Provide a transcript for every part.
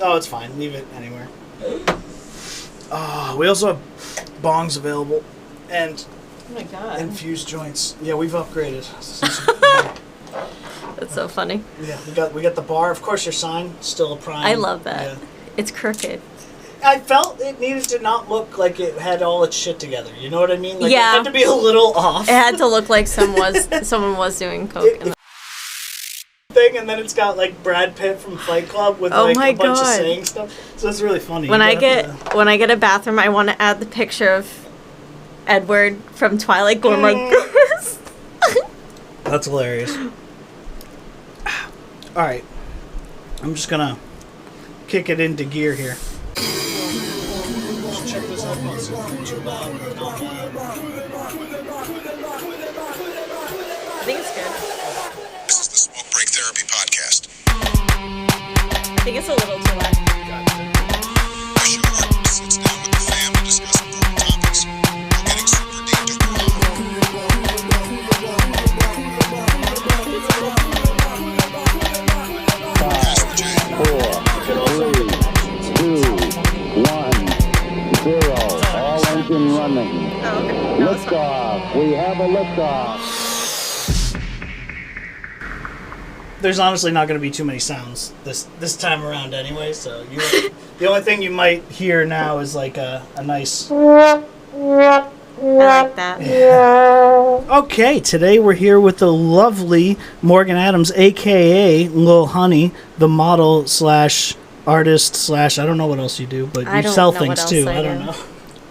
Oh, it's fine. Leave it anywhere. We also have bongs available and oh my god, infused joints. Yeah, we've upgraded. That's so funny. Yeah, we got the bar. Of course, your sign still a prime. I love that. Yeah. It's crooked. I felt it needed to not look like it had all its shit together. You know what I mean? Like, yeah. It had to be a little off. It had to look like someone was doing coke. Thing, and then it's got like Brad Pitt from Fight Club with like a bunch of saying stuff. So it's really funny. When I get a bathroom, I want to add the picture of Edward from Twilight going like this. That's hilarious. All right, I'm just gonna kick it into gear here. Check this out. I think it's good. This is the Smoke Break Therapy Podcast. I think it's a little too loud. The show sits down with the fam to discuss important topics. We're getting super deep. Pass the jam. 4, 3, 2, 1, 0. All engine running. Oh, okay. No, it's fine. Liftoff. We have a liftoff. There's honestly not going to be too many sounds this time around anyway, so the only thing you might hear now is like a nice... I like that. Yeah. Okay, today we're here with the lovely Morgan Adams, a.k.a. Lil Honey, the model / artist / I don't know what else you do, but you sell things too. I don't know.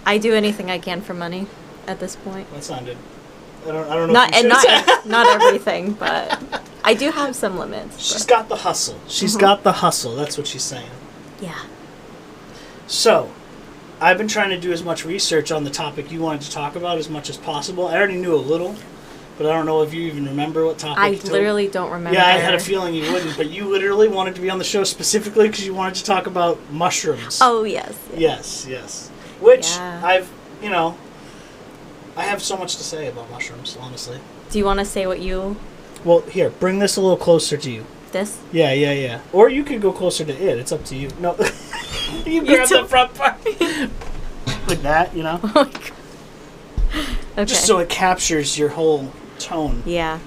I do anything I can for money at this point. That sounded... I don't know. Not everything, but I do have some limits. She's got the hustle. She's got the hustle. That's what she's saying. Yeah. So, I've been trying to do as much research on the topic you wanted to talk about as much as possible. I already knew a little, but I don't know if you even remember what topic. I literally don't remember. Yeah, I had a feeling you wouldn't, but you literally wanted to be on the show specifically because you wanted to talk about mushrooms. Oh, yes. Yes. Which yeah. I have so much to say about mushrooms, honestly. Do you want to say what you... Well, here, bring this a little closer to you. This? Yeah. Or you could go closer to it. It's up to you. No. You grab the front part. Like that, you know? Oh my god. Okay. Just so it captures your whole tone. Yeah.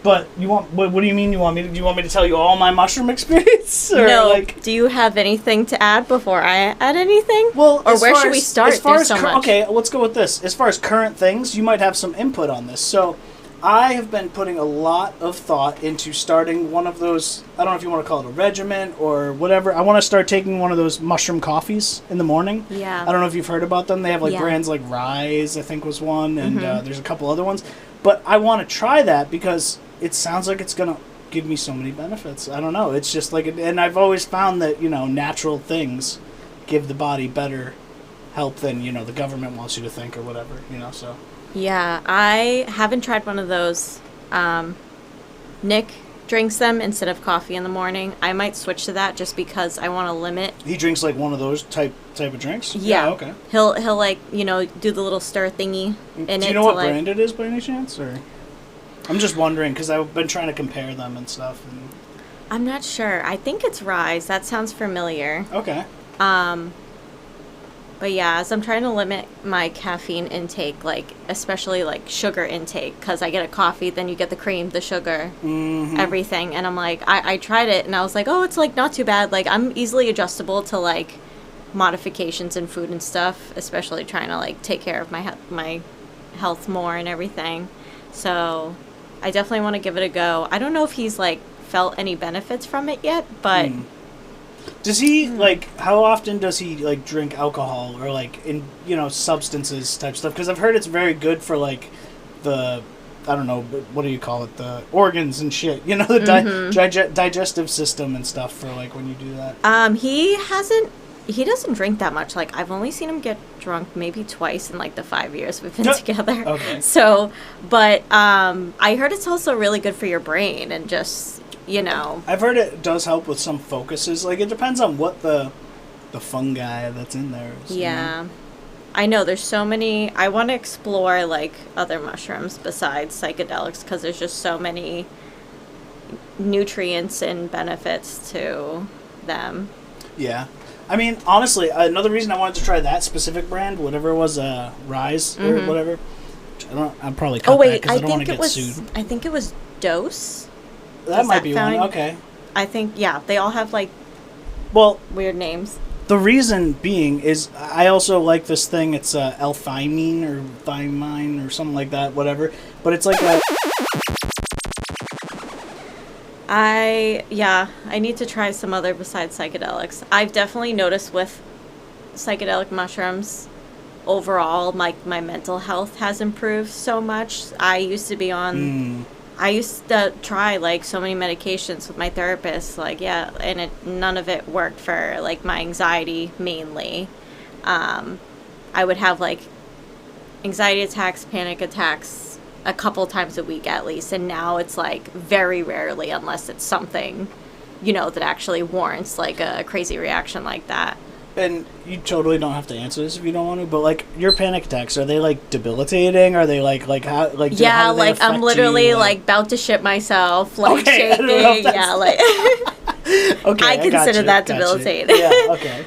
But you want... What do you mean you want me to... Do you want me to tell you all my mushroom experience? Or no. Like, do you have anything to add before I add anything? Well, or where should we start? There's so much. Okay, let's go with this. As far as current things, you might have some input on this. So, I have been putting a lot of thought into starting one of those... I don't know if you want to call it a regimen or whatever. I want to start taking one of those mushroom coffees in the morning. Yeah. I don't know if you've heard about them. They have like brands like Rise, I think was one, and there's a couple other ones. But I want to try that because it sounds like it's going to give me so many benefits. I don't know. It's just like... And I've always found that, natural things give the body better help than, the government wants you to think or whatever, so... Yeah, I haven't tried one of those. Nick drinks them instead of coffee in the morning. I might switch to that just because I want to limit. He drinks like one of those type of drinks? Yeah. Okay. He'll like, do the little stir thingy in it. Do you know what brand it is by any chance? Or I'm just wondering because I've been trying to compare them and stuff. And... I'm not sure. I think it's Rise. That sounds familiar. Okay. But yeah, as I'm trying to limit my caffeine intake, like especially like sugar intake, because I get a coffee, then you get the cream, the sugar, everything, and I'm like, I tried it, and I was like, oh, it's like not too bad. Like I'm easily adjustable to like modifications in food and stuff, especially trying to like take care of my health more and everything. So I definitely want to give it a go. I don't know if he's like felt any benefits from it yet, but. Does he, how often does he, drink alcohol or, substances type stuff? Because I've heard it's very good for, the, I don't know, what do you call it, the organs and shit, the digestive system and stuff for, when you do that. He doesn't drink that much. I've only seen him get drunk maybe twice in, the 5 years we've been together. Okay. So, but, I heard it's also really good for your brain and just... I've heard it does help with some focuses. It depends on what the fungi that's in there is. Yeah. I know, there's so many... I want to explore, other mushrooms besides psychedelics, because there's just so many nutrients and benefits to them. Yeah. I mean, honestly, another reason I wanted to try that specific brand, whatever it was, Rise or whatever. I'll probably cut that because I don't want to get sued. I think it was Dose. That might be one. Okay. I think, yeah, they all have like weird names. The reason being is I also like this thing. It's L-thymine or thymine or something like that, whatever. But it's like a... I need to try some other besides psychedelics. I've definitely noticed with psychedelic mushrooms, overall, my mental health has improved so much. I used to try like so many medications with my therapist, and none of it worked for like my anxiety mainly. I would have like anxiety attacks, panic attacks a couple times a week at least, and now it's like very rarely, unless it's something, that actually warrants like a crazy reaction like that. And you totally don't have to answer this if you don't want to, but like your panic attacks, are they like debilitating? Are they like how like yeah, how do they like affect I'm literally you? like about to shit myself, like okay, shaking. Yeah, like okay, I consider that debilitating. Yeah, okay.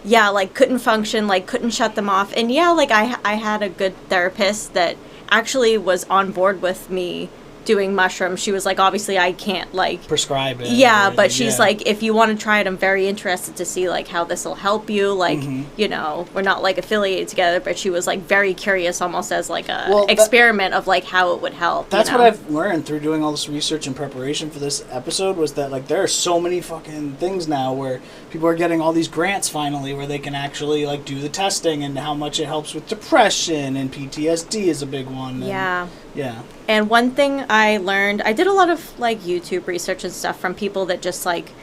Yeah, like couldn't function, like couldn't shut them off, and yeah, like I had a good therapist that actually was on board with me doing mushrooms. She was like, obviously I can't like prescribe it. Yeah, but she's like, if you want to try it, I'm very interested to see like how this will help you. Like, we're not like affiliated together, but she was like very curious, almost as like a experiment of like how it would help. That's what I've learned through doing all this research and preparation for this episode, was that like there are so many fucking things now where people are getting all these grants finally where they can actually like do the testing, and how much it helps with depression, and PTSD is a big one. Yeah. Yeah. And one thing I learned, I did a lot of like YouTube research and stuff from people that just like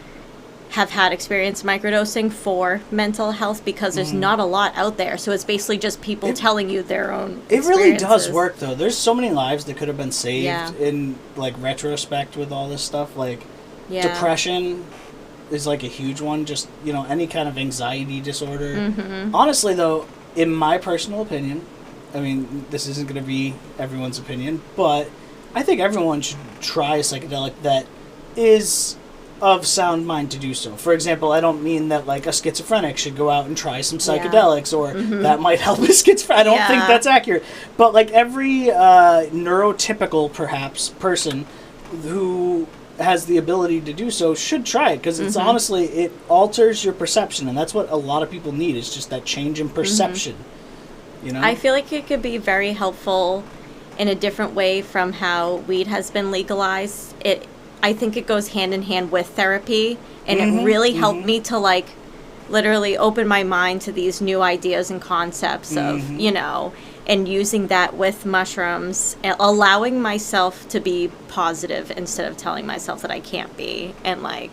have had experience microdosing for mental health, because there's not a lot out there. So it's basically just people telling you their own It really does work though. There's so many lives that could have been saved in like retrospect with all this stuff. Like depression is like a huge one. Just, any kind of anxiety disorder. Honestly though, in my personal opinion, I mean, this isn't going to be everyone's opinion, but I think everyone should try a psychedelic that is of sound mind to do so. For example, I don't mean that like a schizophrenic should go out and try some psychedelics, or that might help a schizophrenic. I don't think that's accurate. But like every neurotypical, perhaps, person who has the ability to do so should try it, because it's honestly, it alters your perception, and that's what a lot of people need, is just that change in perception. I feel like it could be very helpful in a different way from how weed has been legalized. I think it goes hand in hand with therapy, and it really helped me to like literally open my mind to these new ideas and concepts of, and using that with mushrooms, and allowing myself to be positive instead of telling myself that I can't be, and like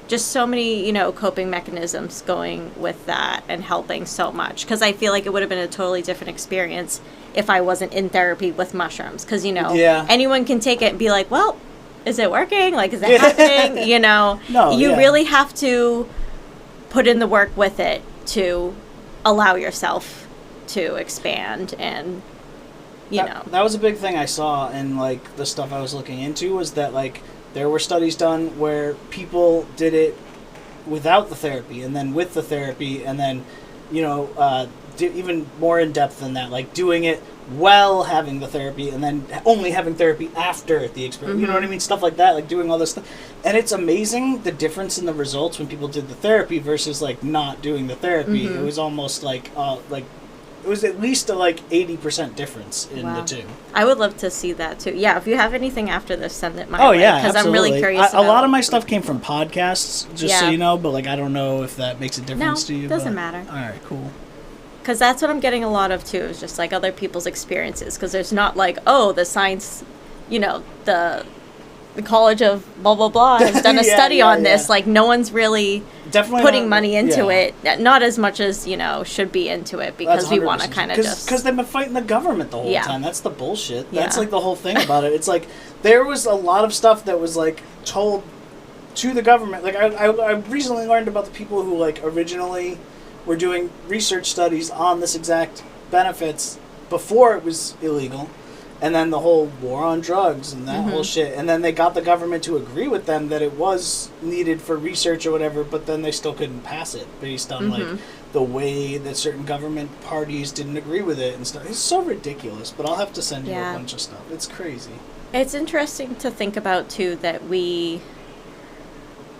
just so many, coping mechanisms going with that and helping so much. Because I feel like it would have been a totally different experience if I wasn't in therapy with mushrooms. Because, anyone can take it and be like, well, is it working? Like, is it happening? No, you really have to put in the work with it to allow yourself to expand and, That was a big thing I saw in, like, the stuff I was looking into, was that, like, there were studies done where people did it without the therapy, and then with the therapy, and then, even more in depth than that, like doing it while having the therapy, and then only having therapy after the experience. You know what I mean? Stuff like that, like doing all this stuff. And it's amazing the difference in the results when people did the therapy versus like not doing the therapy. It was almost like it was at least a like 80% difference in the two. I would love to see that too. Yeah, if you have anything after this, send it my way. Yeah, because I'm really curious. A lot of my stuff came from podcasts, just so you know. But like, I don't know if that makes a difference to you. No, doesn't matter. All right, cool. Because that's what I'm getting a lot of too, is just like other people's experiences. Because there's not like, oh, the science, the College of blah blah blah has done a study on this. Like, no one's really putting money into it. Not as much as should be into it, because we want to kind of just because they've been fighting the government the whole time. That's the bullshit. That's like the whole thing about it. It's like there was a lot of stuff that was like told to the government. Like I recently learned about the people who like originally were doing research studies on this exact benefits before it was illegal. And then the whole war on drugs and that whole shit. And then they got the government to agree with them that it was needed for research or whatever, but then they still couldn't pass it based on, like, the way that certain government parties didn't agree with it and stuff. It's so ridiculous, but I'll have to send you a bunch of stuff. It's crazy. It's interesting to think about, too, that we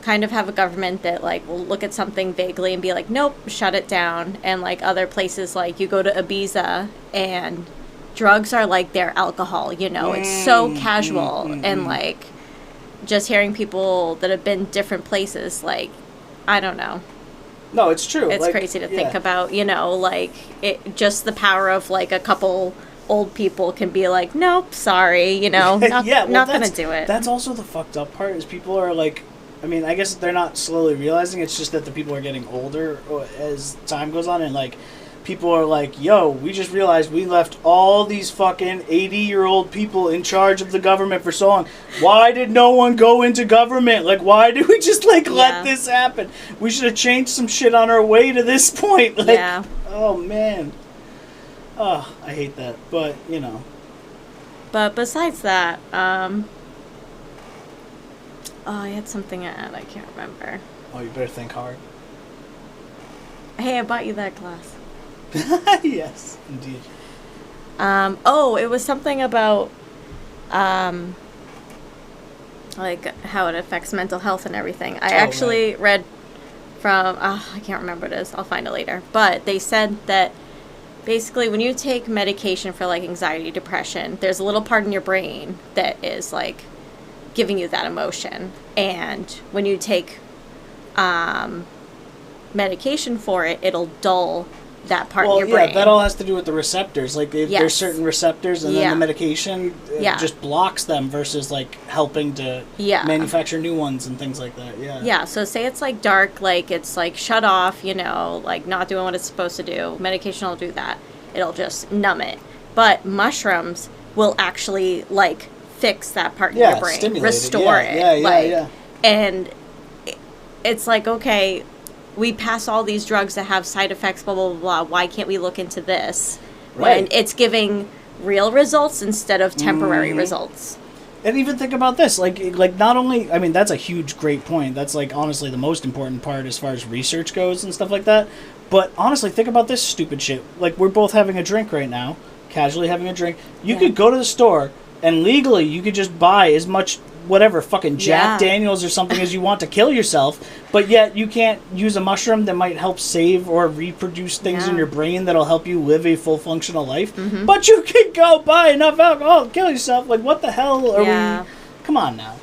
kind of have a government that, like, will look at something vaguely and be like, nope, shut it down. And, like, other places, like, you go to Ibiza and drugs are like their alcohol, you know. It's so casual. And, like, just hearing people that have been different places, like, I don't know. No, it's true. It's like, crazy to think about, you know, like, it just the power of, like, a couple old people can be like, nope, sorry, you know, not gonna do it. That's also the fucked up part, is people are like, I mean, I guess they're not slowly realizing, it's just that the people are getting older as time goes on, and, like, people are like, yo, we just realized we left all these fucking 80-year-old people in charge of the government for so long. Why did no one go into government? Like, why did we just, like, let this happen? We should have changed some shit on our way to this point. Like, oh, man. Oh, I hate that. But, you know. But besides that, oh, I had something to add. I can't remember. Oh, you better think hard. Hey, I bought you that glass. Yes, indeed. Oh, it was something about, like, how it affects mental health and everything. I actually read from, I can't remember what it is. I'll find it later. But they said that basically when you take medication for, like, anxiety, depression, there's a little part in your brain that is, like, giving you that emotion. And when you take medication for it, it'll dull that part in your brain. Yeah, that all has to do with the receptors. Like, if there's certain receptors, and then the medication just blocks them versus, like, helping to manufacture new ones and things like that. Yeah, so say it's, like, dark, like, it's, like, shut off, you know, like, not doing what it's supposed to do. Medication will do that. It'll just numb it. But mushrooms will actually, like, fix that part in your brain. Restore it. Yeah. And it's like, okay, we pass all these drugs that have side effects, blah, blah, blah, blah. Why can't we look into this? Right. When it's giving real results instead of temporary results. And even think about this. Like not only, I mean, that's a huge, great point. That's, like, honestly the most important part as far as research goes and stuff like that. But honestly, think about this stupid shit. Like, we're both having a drink right now, casually having a drink. You could go to the store, and legally you could just buy as much whatever fucking Jack Daniels or something as you want to kill yourself, but yet you can't use a mushroom that might help save or reproduce things in your brain that'll help you live a full functional life. But you can go buy enough alcohol to kill yourself. Like, what the hell are we? Come on now.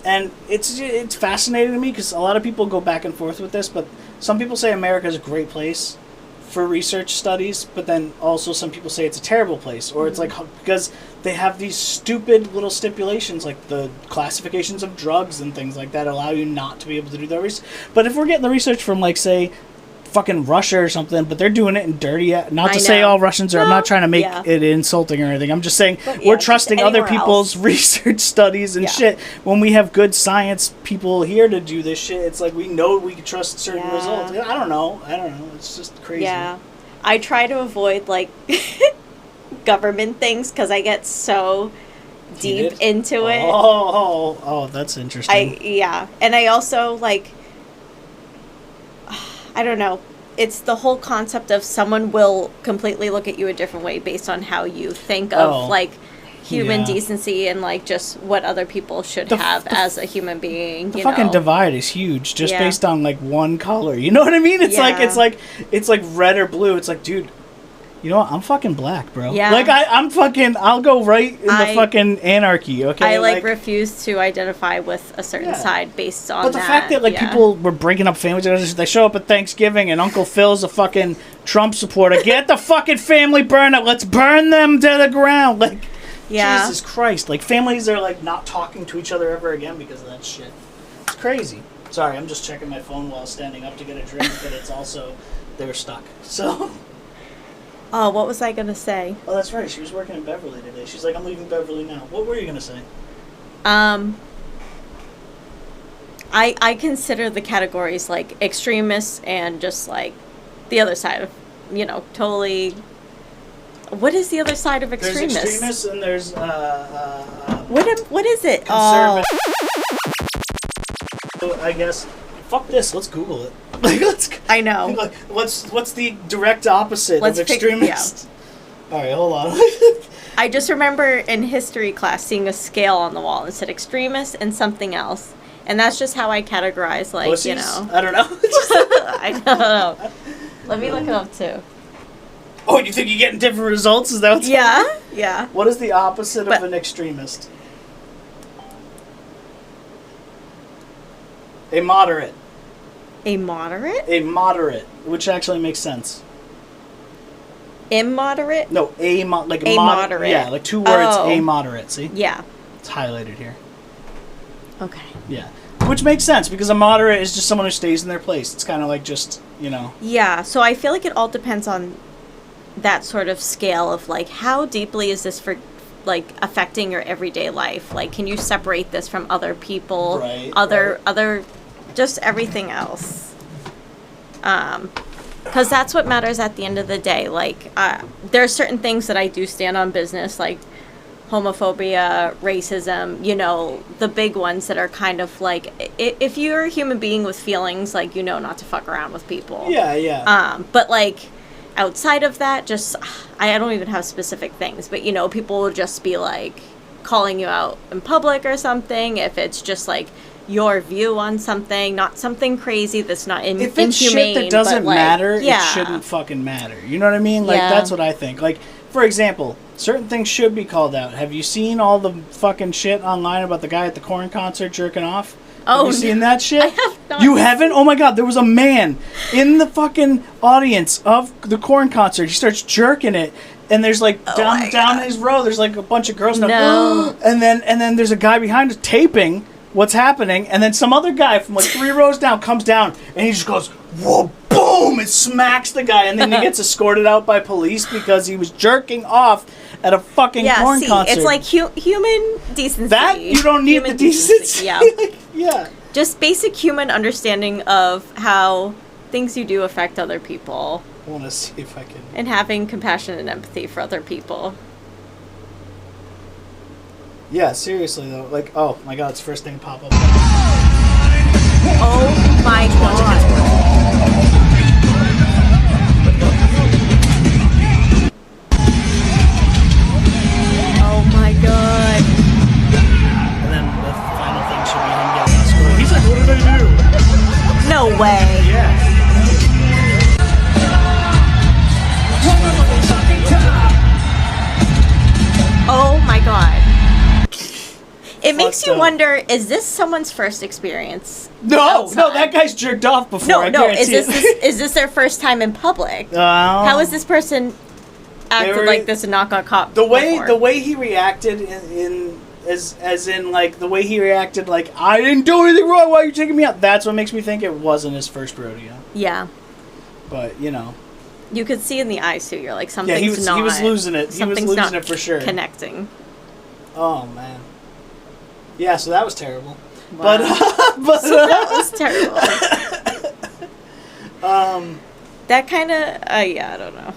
And it's fascinating to me because a lot of people go back and forth with this, but some people say America is a great place for research studies, but then also some people say it's a terrible place, or it's like, because they have these stupid little stipulations, like the classifications of drugs and things like that allow you not to be able to do that research. But if we're getting the research from, like, say, fucking Russia or something, but they're doing it in dirty, not to say all Russians are, I'm not trying to make it insulting or anything, I'm just saying we're trusting other people's research studies and shit. When we have good science people here to do this shit, it's like we know we can trust certain results. I don't know, it's just crazy. I try to avoid, like, government things because I get so deep into it. Oh, that's interesting. And I also, like, I don't know. It's the whole concept of someone will completely look at you a different way based on how you think of, like, human decency and, like, just what other people should have as a human being. The fucking divide is huge just based on, like, one color. You know what I mean? It's like red or blue. It's like, dude, you know what? I'm fucking black, bro. Yeah. Like, I'll go right in the fucking anarchy, okay? I, like, refuse to identify with a certain side based on that. But the fact that, like, people were breaking up families, they show up at Thanksgiving and Uncle Phil's a fucking Trump supporter. Get the fucking family burned up. Let's burn them to the ground. Like, Jesus Christ. Like, families are, like, not talking to each other ever again because of that shit. It's crazy. Sorry, I'm just checking my phone while standing up to get a drink, but it's also, they were stuck. So... Oh, what was I going to say? Oh, that's right. She was working in Beverly today. She's like, I'm leaving Beverly now. What were you going to say? I consider the categories, like, extremists and just, like, the other side of, you know, totally What is the other side of extremists? There's extremists and there's What is it? conservative. I guess. Fuck this. Let's Google it. I know. Like, what's the direct opposite of extremist? All right, hold on. I just remember in history class seeing a scale on the wall and said extremist and something else, and that's just how I categorize, like, Pussies? you know. I don't know. I don't know. Let me look it up too. Oh, you think you're getting different results? Is that what's happening? Yeah. What is the opposite of an extremist? A moderate. A moderate? A moderate, which actually makes sense. Immoderate? No, moderate. Yeah, like 2 words, Oh. a moderate, see? Yeah. It's highlighted here. Okay. Yeah. Which makes sense, because a moderate is just someone who stays in their place. It's kind of like just, you know. Yeah, so I feel like it all depends on that sort of scale of, like, how deeply is this for, like, affecting your everyday life? Like, can you separate this from other people? Right, Other, just everything else. Because that's what matters at the end of the day. Like, there are certain things that I do stand on business, like homophobia, racism, you know, the big ones that are kind of like, if you're a human being with feelings, like, you know not to fuck around with people. Yeah, yeah. But, like, outside of that, just, I don't even have specific things, but, you know, people will just be, like, calling you out in public or something, if it's just, like, your view on something, not something crazy that's not inhumane. If it's shit that doesn't matter, yeah. it shouldn't fucking matter. You know what I mean? Like, that's what I think. Like, for example, certain things should be called out. Have you seen all the fucking shit online about the guy at the Korn concert jerking off? Oh, have you seen that shit? I have not. You haven't? Oh my god, there was a man in the fucking audience of the Korn concert. He starts jerking it. And there's like down his row, there's like a bunch of girls. No. And then there's a guy behind us taping what's happening, and then some other guy from like 3 rows down comes down, and he just goes, whoa, boom, and smacks the guy, and then he gets escorted out by police because he was jerking off at a fucking Korn concert. It's like human decency. That, you don't need Human the decency. Yeah. Yeah. Just basic human understanding of how things you do affect other people. I want to see if I can... And having compassion and empathy for other people. Yeah, seriously though. Like, oh my god, it's the first thing to pop up. Oh my god. Oh my god. And then the final thing should be him getting escorted. He's like, what did I do? No way. Yeah. Oh my god. It makes Fucked you up. wonder, is this someone's first experience? No, outside? that guy's jerked off before. No, I no. guarantee Is this their first time in public? How is this person acted like this and not got caught? The way before? he reacted as in like the way he reacted, like, I didn't do anything wrong, why are you taking me out? That's what makes me think it wasn't his first rodeo. Yeah. But you know, you could see in the eyes too. You're like, something's he was losing it. He was something's losing not it for sure. Connecting. Oh man. Yeah, so that was terrible. Wow. But So that was terrible. That kind of yeah, I don't know.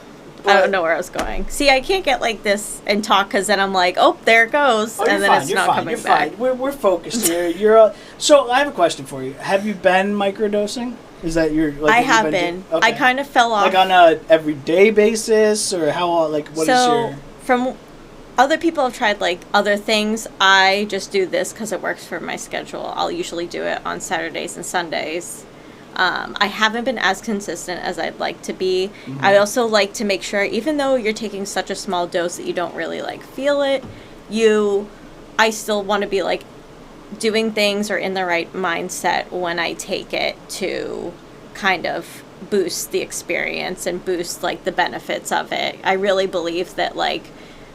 I don't know where I was going. See, I can't get like this and talk because then I'm like, oh, there it goes, and then it's not coming back. We're focused here. So I have a question for you. Have you been microdosing? Is that your? Like, I have been. Okay. I kind of fell off. Like on a everyday basis, or how? Like what is your? From other people have tried like other things. I just do this because it works for my schedule. I'll usually do it on Saturdays and Sundays. I haven't been as consistent as I'd like to be. Mm-hmm. I also like to make sure, even though you're taking such a small dose that you don't really like feel it, I still want to be like doing things or in the right mindset when I take it to kind of boost the experience and boost like the benefits of it. I really believe that like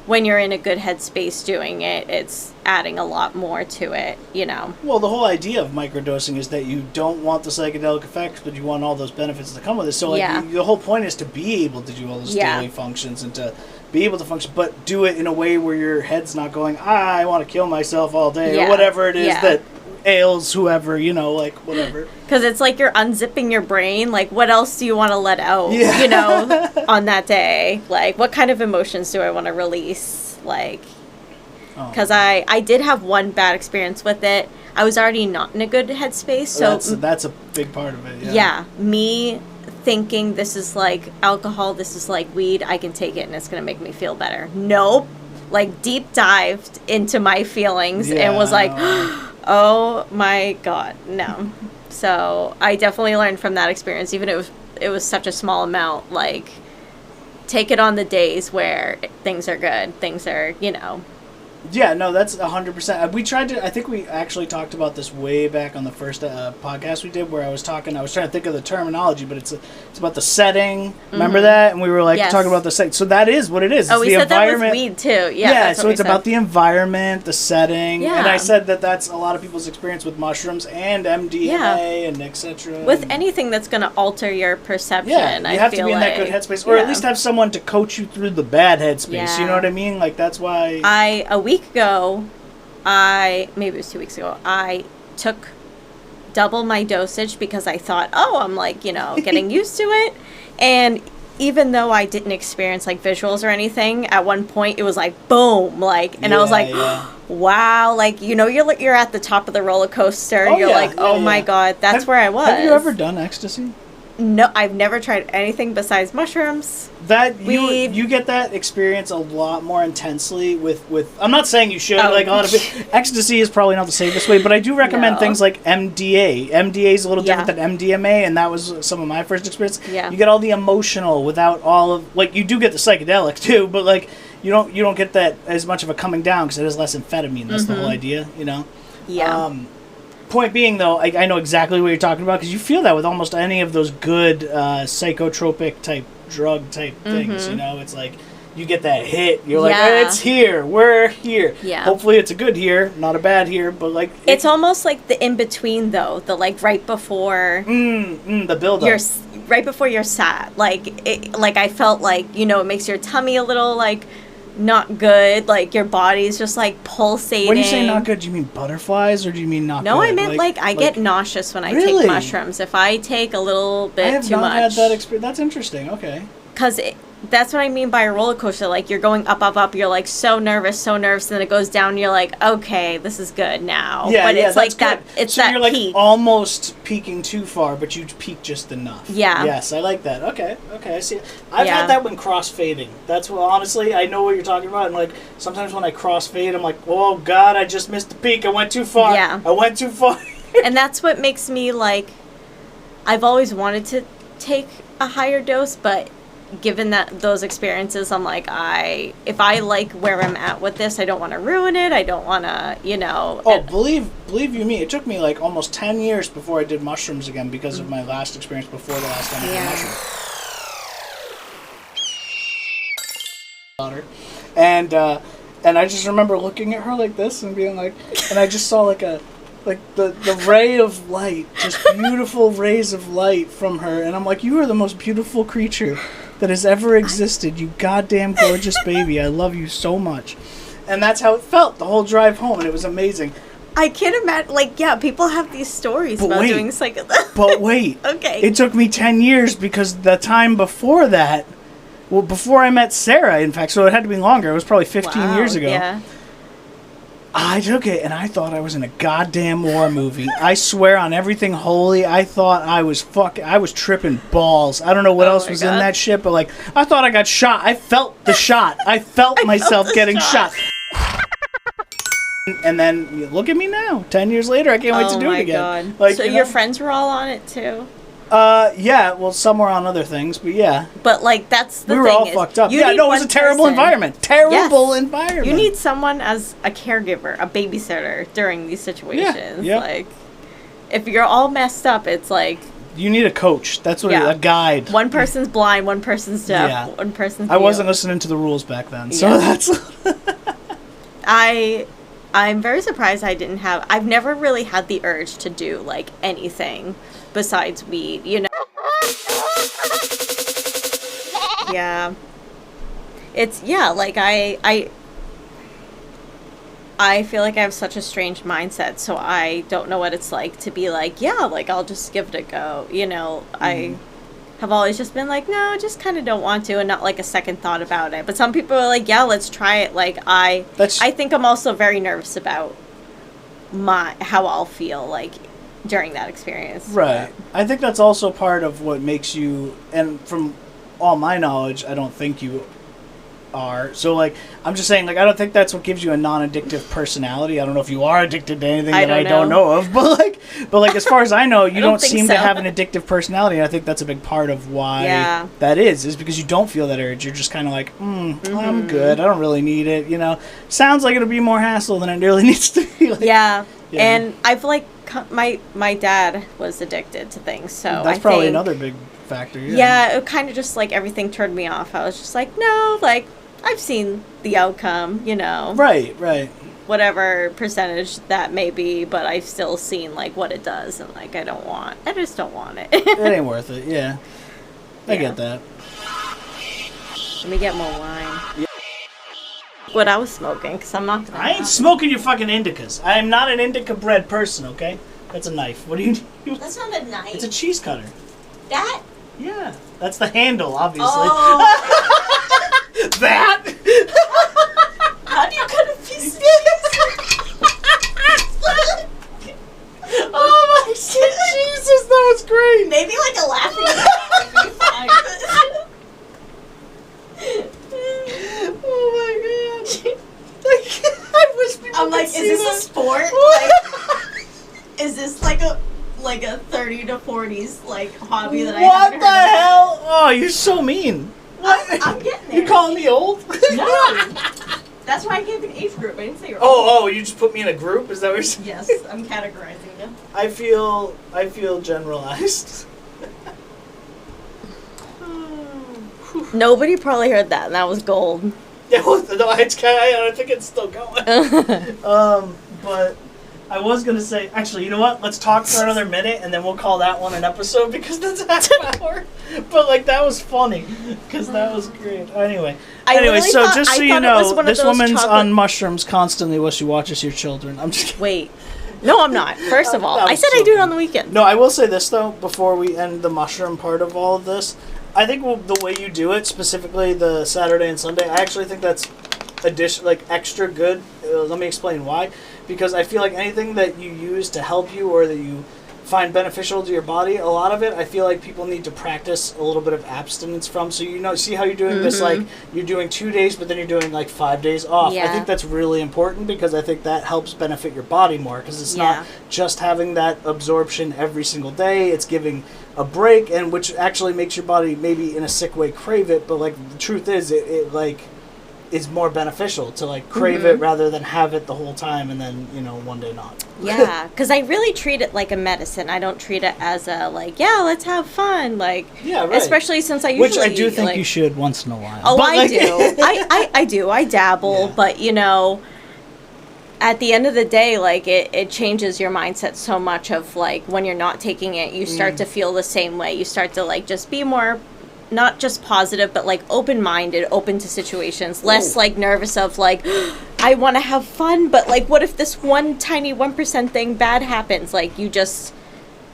when you're in a good headspace doing it, it's adding a lot more to it, you know. Well, the whole idea of microdosing is that you don't want the psychedelic effects, but you want all those benefits that come with it. So, like, the whole point is to be able to do all those daily functions and to be able to function, but do it in a way where your head's not going, I want to kill myself all day, or whatever it is that ails whoever, you know, like whatever. Because it's like you're unzipping your brain. Like, what else do you want to let out, Yeah. you know, on that day? Like, what kind of emotions do I want to release? Like, because I did have one bad experience with it. I was already not in a good headspace. So that's a big part of it. yeah, me thinking this is like alcohol, this is like weed, I can take it and it's going to make me feel better. Nope. Like, deep dived into my feelings and was like, oh my God, no. So I definitely learned from that experience, even if it was such a small amount. Like, take it on the days where things are good, things are, you know. Yeah, no, that's 100%. We tried to, I think we actually talked about this way back on the first podcast we did, where I was trying to think of the terminology, but it's about the setting. Remember that? And we were like talking about the setting. So that is what it is. Oh, it's we the said that environment. with weed too. Yeah, Yeah, so it's about the environment, the setting. Yeah. And I said that that's a lot of people's experience with mushrooms and MDMA and etc. With anything that's going to alter your perception, yeah, you have to be in that good headspace, or at least have someone to coach you through the bad headspace. Yeah. You know what I mean? Like, that's why. A week ago, maybe it was 2 weeks ago, I took double my dosage because I thought, I'm like, you know, getting used to it. And even though I didn't experience like visuals or anything, at one point it was like boom, like, and I was like, wow, like, you know, you're at the top of the roller coaster. My God, that's where I was. Have you ever done ecstasy? No, I've never tried anything besides mushrooms. Weed. You get that experience a lot more intensely with I'm not saying you should, like a lot of it. Ecstasy is probably not the safest way, but I do recommend things like MDA. MDA is a little different than MDMA, and that was some of my first experience. Yeah. You get all the emotional without all of, like, you do get the psychedelic too, but like you don't get that as much of a coming down because it has less amphetamine. That's the whole idea, you know. Yeah. Point being, though, I know exactly what you're talking about because you feel that with almost any of those good psychotropic type drug type things. You know, it's like you get that hit. You're like, hey, it's here. We're here. Yeah. Hopefully, it's a good here, not a bad here. But like, it's almost like the in between, though. The like right before the build up. Right before you're sat. Like I felt like, you know, it makes your tummy a little like not good, like your body's just like pulsating. When you say not good, do you mean butterflies or do you mean not good? No, I meant like I get nauseous when I take mushrooms. If I take a little bit too much. I have not had that experience. That's interesting. Okay. Because that's what I mean by a roller coaster. Like, you're going up, up, up. You're like so nervous, and then it goes down. And you're like, okay, this is good now. Yeah, but it's like good. that. It's so that you're like peak. Almost peaking too far, but you peak just enough. Yeah. Yes, I like that. Okay, I see. I've had that when crossfading. That's what, honestly, I know what you're talking about. And like sometimes when I crossfade, I'm like, oh God, I just missed the peak. I went too far. Yeah. I went too far. And that's what makes me like. I've always wanted to take a higher dose, but given those experiences, I'm like, if I like where I'm at with this, I don't want to ruin it. I don't want to, you know. Oh, believe you me, it took me like almost 10 years before I did mushrooms again because of my last experience before the last time I did mushrooms. And I just remember looking at her like this and being like, and I just saw like the ray of light, just beautiful rays of light from her, and I'm like, you are the most beautiful creature that has ever existed, you goddamn gorgeous baby. I love you so much. And that's how it felt the whole drive home, and it was amazing. I can't imagine, like, yeah, people have these stories about doing psychedelics. But wait. Okay. It took me 10 years because the time before that, well, before I met Sarah, in fact, so it had to be longer. It was probably 15 years ago. Yeah. I took it, and I thought I was in a goddamn war movie. I swear on everything holy, I thought I was tripping balls. I don't know what else was in that shit, but like, I thought I got shot. I felt the shot. I felt myself getting shot. And then, look at me now. 10 years later, I can't wait to do it again. God. Like, so your friends were all on it, too? Yeah, well, some were on other things, but yeah. But, like, that's the thing. We were all fucked up. Yeah, no, it was a terrible environment. Terrible environment. You need someone as a caregiver, a babysitter during these situations. Yeah. Like, if you're all messed up, it's like... You need a coach. That's what a guide. One person's blind, one person's deaf, one person's I wasn't listening to the rules back then, so that's... I'm very surprised I've never really had the urge to do, like, anything besides weed, you know? Yeah. It's, like, I feel like I have such a strange mindset, so I don't know what it's like to be like, yeah, like, I'll just give it a go. You know, I have always just been like, no, just kind of don't want to, and not like a second thought about it. But some people are like, yeah, let's try it. Like, I think I'm also very nervous about how I'll feel, like, during that experience. Right. I think that's also part of what makes you, and from all my knowledge, I don't think you are. So, like, I'm just saying, like, I don't think that's what gives you a non-addictive personality. I don't know if you are addicted to anything that I don't know of, but like as far as I know, you don't seem to have an addictive personality, and I think that's a big part of why that is because you don't feel that urge. You're just kind of like, I'm good. I don't really need it, you know. Sounds like it'll be more hassle than it really needs to be. Like, yeah. And I've, like, my dad was addicted to things, so that's probably another big factor. Yeah, it kind of just, like, everything turned me off. I was just like, no, like, I've seen the outcome, you know. Right. Whatever percentage that may be, but I've still seen, like, what it does, and, like, I just don't want it. It ain't worth it, yeah. I get that. Let me get more wine. Yeah. What I was smoking, because I'm not gonna... I ain't smoking your fucking indicas. I am not an indica bread person, okay? That's a knife. What do you do? That's not a knife. It's a cheese cutter. That? Yeah. That's the handle, obviously. Oh. That? How do you cut a piece of cheese? Oh my shit, Jesus, that was great. Maybe like a laughing Oh my god. I wish people I'm like, could is see this that. a sport? Like, is this like a 30 to 40s like hobby that I haven't heard What the hell? Oh, you're so mean. I'm getting there. You calling me old? No. That's why I gave an age group. I didn't say you're old. Oh, you just put me in a group? Is that what you're saying? Yes, I'm categorizing you. I feel generalized. Nobody probably heard that, and that was gold. Yeah, well, no, I think it's still going. But I was gonna say, actually, you know what? Let's talk for another minute, and then we'll call that one an episode because that's half an hour. But like, that was funny because that was great. Anyway, so just so you know, this woman's on mushrooms constantly while she watches your children. I'm just kidding. Wait. No, I'm not. First of all, I said I do it on the weekend. No, I will say this though before we end the mushroom part of all of this. I think the way you do it, specifically the Saturday and Sunday, I actually think that's extra good. Let me explain why. Because I feel like anything that you use to help you or that you find beneficial to your body, a lot of it, I feel like people need to practice a little bit of abstinence from. So, you know, see how you're doing this, like, you're doing 2 days, but then you're doing, like, 5 days off. Yeah. I think that's really important because I think that helps benefit your body more because it's not just having that absorption every single day. It's giving a break, and which actually makes your body maybe in a sick way crave it. But, like, the truth is, it like, is more beneficial to, like, crave it rather than have it the whole time and then, you know, one day not. Yeah, because I really treat it like a medicine. I don't treat it as a, like, yeah, let's have fun. Like, yeah, right. Especially since I usually... Which I do think you should once in a while. Oh, but, I do. I do. I dabble, but, you know, at the end of the day, like, it changes your mindset so much of, like, when you're not taking it, you start to feel the same way. You start to, like, just be more... not just positive, but, like, open-minded, open to situations, less, like, nervous of, like, I want to have fun, but, like, what if this one tiny 1% thing bad happens? Like, you just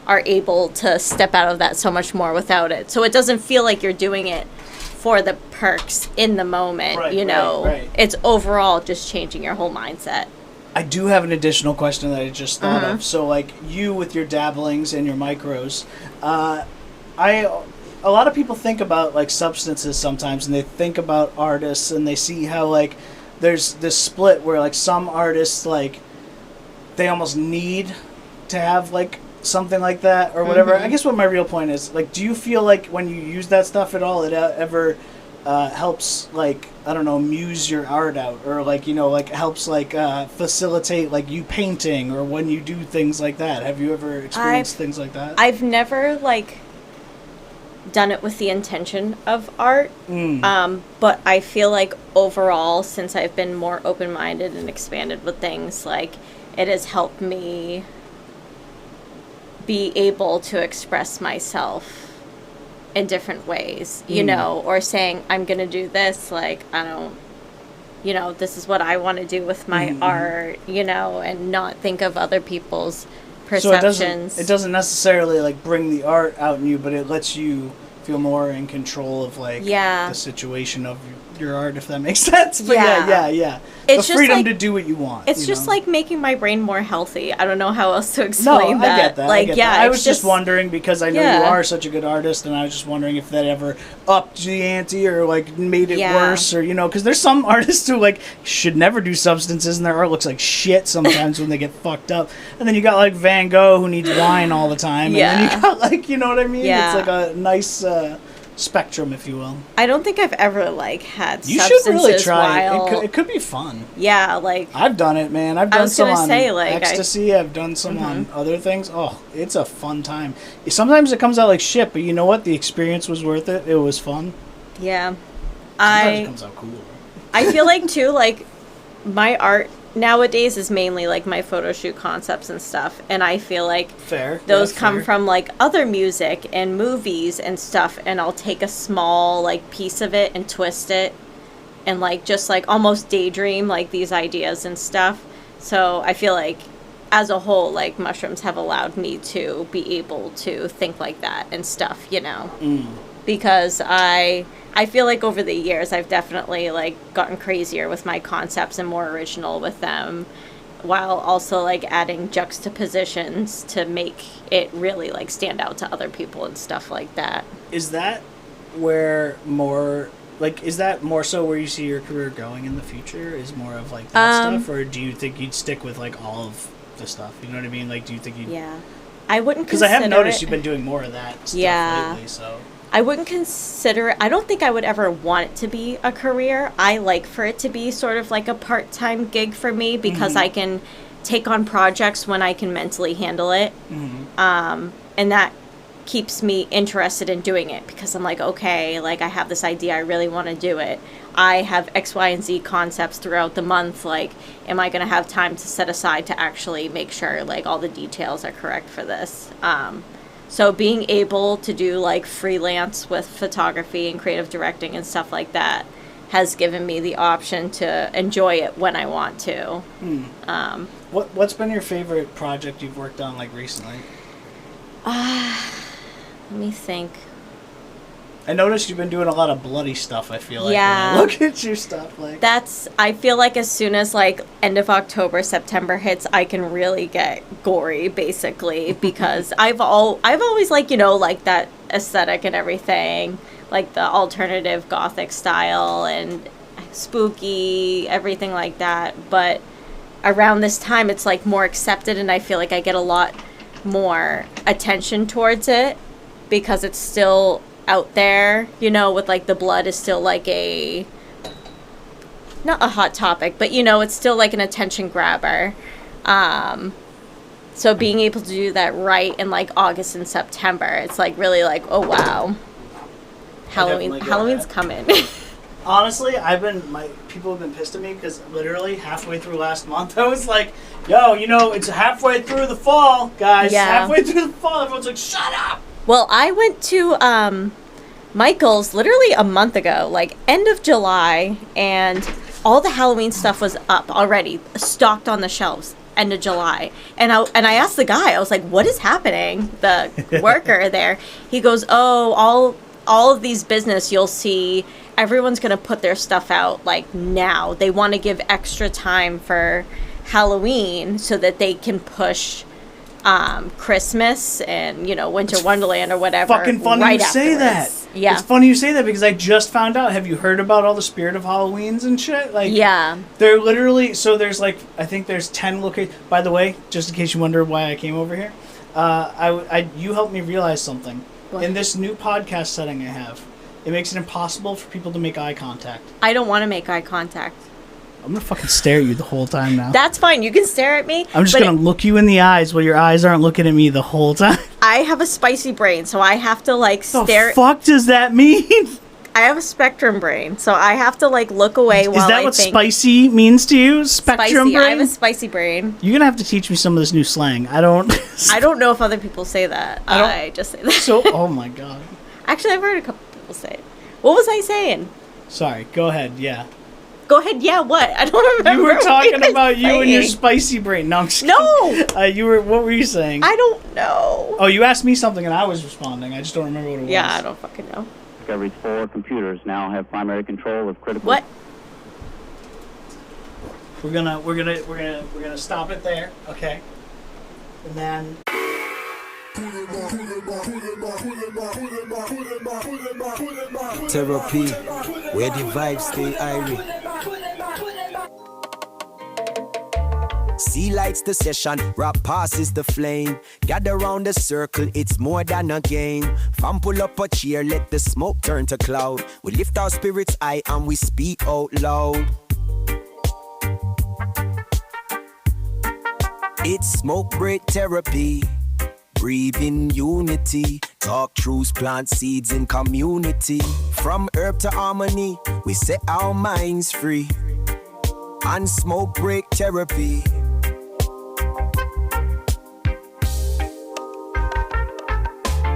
are able to step out of that so much more without it. So it doesn't feel like you're doing it for the perks in the moment, you know? Right. It's overall just changing your whole mindset. I do have an additional question that I just thought of. So, like, you with your dabblings and your micros, a lot of people think about, like, substances sometimes, and they think about artists, and they see how, like, there's this split where, like, some artists, like, they almost need to have, like, something like that or whatever. I guess what my real point is, like, do you feel like when you use that stuff at all, it ever helps, like, I don't know, muse your art out, or, like, you know, like, helps, like, facilitate, like, you painting, or when you do things like that? Have you ever experienced things like that? I've never, like... done it with the intention of art, but I feel like overall, since I've been more open-minded and expanded with things, like, it has helped me be able to express myself in different ways, you know, or saying I'm gonna do this, like, I don't you know, this is what I want to do with my art, you know, and not think of other people's perceptions. So it doesn't necessarily like bring the art out in you, but it lets you feel more in control of like the situation of your art, if that makes sense. But yeah. It's the freedom like, to do what you want. It's just like making my brain more healthy. I don't know how else to explain that. I get that. Like, I was just wondering because I know you are such a good artist, and I was just wondering if that ever upped the ante or like made it worse, or you know, because there's some artists who like should never do substances, and their art looks like shit sometimes when they get fucked up. And then you got like Van Gogh who needs wine all the time, and then you got like, you know what I mean? It's like a nice spectrum, if you will. I don't think I've ever like had you substances should really try while... it could be fun. Yeah, like I've done it, man. I've done some on like, ecstasy. I've done some on other things. Oh, it's a fun time. Sometimes it comes out like shit, but you know what? The experience was worth it. It was fun. Yeah. Sometimes it comes out cool. I feel like too, like my art nowadays is mainly like my photo shoot concepts and stuff, and I feel like those come from like other music and movies and stuff, and I'll take a small like piece of it and twist it and like just like almost daydream like these ideas and stuff. So I feel like as a whole, like mushrooms have allowed me to be able to think like that and stuff, you know. Because I feel like over the years I've definitely like gotten crazier with my concepts and more original with them, while also like adding juxtapositions to make it really like stand out to other people and stuff like that. Is that is that more so where you see your career going in the future? Is more of like that stuff, or do you think you'd stick with like all of the stuff? You know what I mean? Like, do you think you'd... I wouldn't, because I have noticed you've been doing more of that stuff lately, so... I wouldn't consider it. I don't think I would ever want it to be a career. I like for it to be sort of like a part-time gig for me, because I can take on projects when I can mentally handle it. And that keeps me interested in doing it, because I'm like, okay, like I have this idea, I really want to do it. I have X, Y, and Z concepts throughout the month. Like, am I going to have time to set aside to actually make sure like all the details are correct for this? So being able to do like freelance with photography and creative directing and stuff like that has given me the option to enjoy it when I want to. What's been your favorite project you've worked on like recently? Let me think. I noticed you've been doing a lot of bloody stuff, I feel like. When I look at your stuff. Like, I feel like as soon as like end of October, September hits, I can really get gory, basically, because I've always like, you know, like that aesthetic and everything, like the alternative gothic style and spooky, everything like that. But around this time, it's like more accepted, and I feel like I get a lot more attention towards it, because it's still out there, you know, with like the blood is still like not a hot topic, but you know, it's still like an attention grabber. So being able to do that right in like August and September, it's like really like, oh wow, Halloween's coming. Honestly, people have been pissed at me because literally halfway through last month, I was like, yo, you know, it's halfway through the fall, guys. Halfway through the fall, everyone's like, shut up. Well, I went to Michael's literally a month ago, like end of July, and all the Halloween stuff was up already, stocked on the shelves, end of July. And I asked the guy, I was like, what is happening? The worker there, he goes, oh, all of these business, you'll see, everyone's going to put their stuff out like now. They want to give extra time for Halloween so that they can push Christmas and, you know, Winter Wonderland or whatever. Fucking funny you say that. Yeah. It's funny you say that because I just found out. Have you heard about all the Spirit of Halloweens and shit? Like, yeah. They're literally, so there's like, I think there's 10 locations. By the way, just in case you wonder why I came over here, you helped me realize something. What? In this new podcast setting I have, it makes it impossible for people to make eye contact. I don't want to make eye contact. I'm going to fucking stare at you the whole time now. That's fine. You can stare at me. I'm just going to look you in the eyes while your eyes aren't looking at me the whole time. I have a spicy brain, so I have to, like, stare. The fuck does that mean? I have a spectrum brain, so I have to, like, look away while I think. Is that what spicy means to you? Spectrum brain? I have a spicy brain. You're going to have to teach me some of this new slang. I don't know if other people say that. I just say that. So, oh my God. Actually, I've heard a couple people say it. What was I saying? Sorry. Go ahead. Yeah. Go ahead. Yeah, what? I don't remember. You were talking about you and your saying. spicy brain. No, I'm just No! kidding. What were you saying? I don't know. Oh, you asked me something and I was responding. I just don't remember what it was. Yeah, I don't fucking know. Discovery's 4 computers now have primary control of critical. What? We're gonna stop it there, okay? And then Therapy, where the vibes stay irie. Sea lights the session, rap passes the flame. Gather round the circle, it's more than a game. Fam pull up a chair, let the smoke turn to cloud. We lift our spirits high and we speak out loud. It's smoke break therapy. Breathe in unity. Talk truths, plant seeds in community. From herb to harmony, we set our minds free. And smoke break therapy.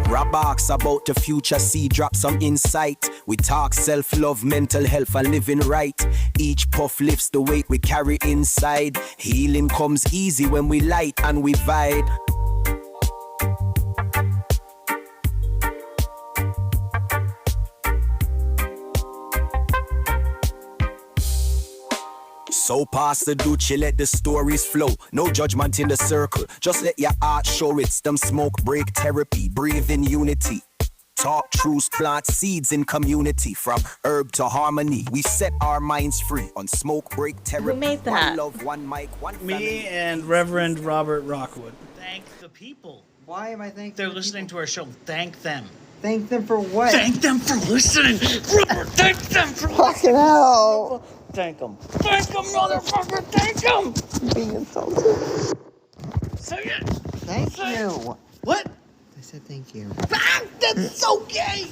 Rap box about the future, see drop some insight. We talk self-love, mental health and living right. Each puff lifts the weight we carry inside. Healing comes easy when we light and we vibe. So pass the Duce, let the stories flow. No judgment in the circle, just let your art show it's them smoke break therapy. Breathe in unity. Talk truths, plant seeds in community. From herb to harmony, we set our minds free on smoke break therapy. Who made that? One love, one mic, one family. me and Reverend Robert Rockwood. Thank the people. Why am I thanking They're the listening to our show. Thank them. people? Thank them for what? Thank them for listening. Robert, thank them for Fucking hell! Thank them. Thank them, motherfucker. Thank them. Being insulted. Say it. Thank you. What? I said thank you. Ah, that's so gay.